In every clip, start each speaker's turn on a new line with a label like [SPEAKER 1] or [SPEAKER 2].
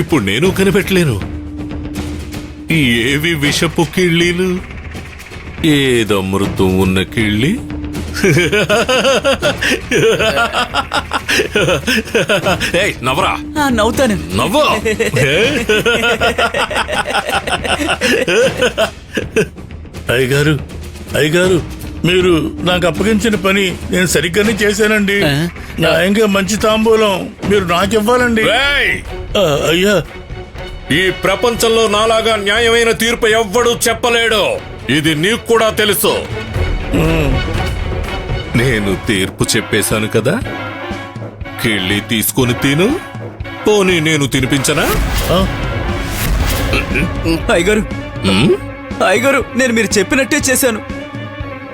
[SPEAKER 1] ఇప్పుడు నేను కనిపెట్టలేను. ఏవి విషపు కిళ్ళీలు, ఏదమృతం ఉన్న కిళ్ళి? నవ్వరా.
[SPEAKER 2] నవ్వుతాను.
[SPEAKER 1] నవ్వు.
[SPEAKER 3] అయ్యగారు, అయ్యగారు, మీరు నాకు అప్పగించిన పని నేను సరిగ్గానే చేశానండి. న్యాయంగా మంచి తాంబూలం మీరు నాకివ్వాలండి. అయ్యా,
[SPEAKER 1] ఈ ప్రపంచంలో నాలాగా న్యాయమైన తీర్పు ఎవ్వడూ చెప్పలేడు. ఇది నీకు కూడా తెలుసు. నేను తీర్పు చెప్పేశాను కదా, కిళ్ళి తీసుకొని తిను. పోనీ నేను తినిపించనా?
[SPEAKER 2] అయ్యగారు, అయ్యగారు, నేను మీరు చెప్పినట్టే చేశాను.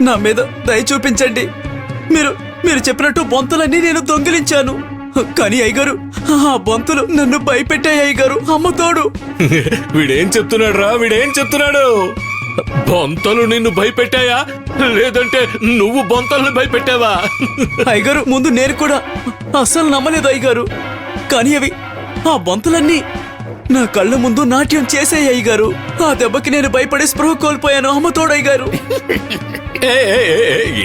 [SPEAKER 2] నా మీద దయ చూపించండి. మీరు చెప్పినట్టు బొంతలన్నీ నేను దొంగిలించాను. కానీ అయ్యగారు, ఆ బొంతలు నన్ను భయపెట్టాయి అయ్యగారు. అమ్మతోడు.
[SPEAKER 1] వీడేం చెప్తున్నాడు రా, వీడేం చెప్తున్నాడు? బొంతలు నిన్ను భయపెట్టాయా, లేదంటే నువ్వు బొంతలను భయపెట్టావా?
[SPEAKER 2] అయ్యగారు, ముందు నేను కూడా అస్సలు నమ్మలేదు అయ్యగారు. కానీ అవి, ఆ బొంతలన్నీ నా కళ్ళ ముందు నాట్యం చేసాయి అయ్యగారు. ఆ దెబ్బకి నేను భయపడి స్పృహ కోల్పోయాను. అమ్మతోడు అయ్యగారు.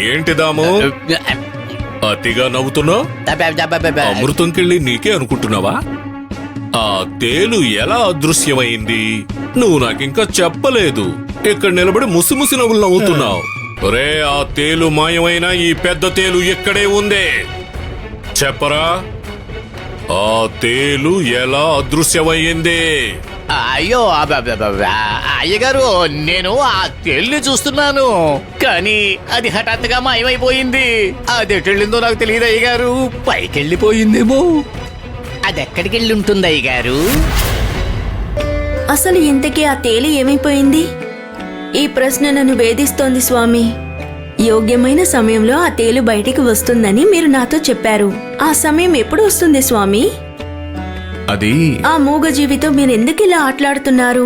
[SPEAKER 1] ఏంటి దాము, అతిగా నవ్వుతున్నావు? అమృతం కిళ్ళి నీకే అనుకుంటున్నావా? ఆ తేలు ఎలా అదృశ్యమైంది నువ్వు నాకింకా చెప్పలేదు. ఇక్కడ నిలబడి ముసిముసి నవ్వులు నవ్వుతున్నావు. రే, ఆ తేలు మాయమైన ఈ పెద్ద తేలు ఇక్కడే ఉంది. చెప్పరా, ఆ తేలు ఎలా అదృశ్యమయ్యింది?
[SPEAKER 4] అయ్యో అయ్యగారు, నేను ఆ తేలిని చూస్తున్నాను, కానీ అది హఠాత్తుగా మాయమైపోయింది. అది ఎటెళ్ళిందో నాకు తెలియదు అయ్యగారు. పైకెళ్ళిపోయిందేమో. అది ఎక్కడికి వెళ్ళి ఉంటుంది అయ్యగారు?
[SPEAKER 5] అసలు ఇంతకీ ఆ తేలి ఏమైపోయింది? ఈ ప్రశ్న నన్ను వేధిస్తోంది స్వామి. యోగ్యమైన సమయంలో ఆ తేలు బయటికి వస్తుందని మీరు నాతో చెప్పారు. ఆ సమయం ఎప్పుడు వస్తుంది స్వామి?
[SPEAKER 6] అది
[SPEAKER 5] ఆ మూగజీవితో మీరెందుకు ఇలా ఆటలాడుతున్నారు?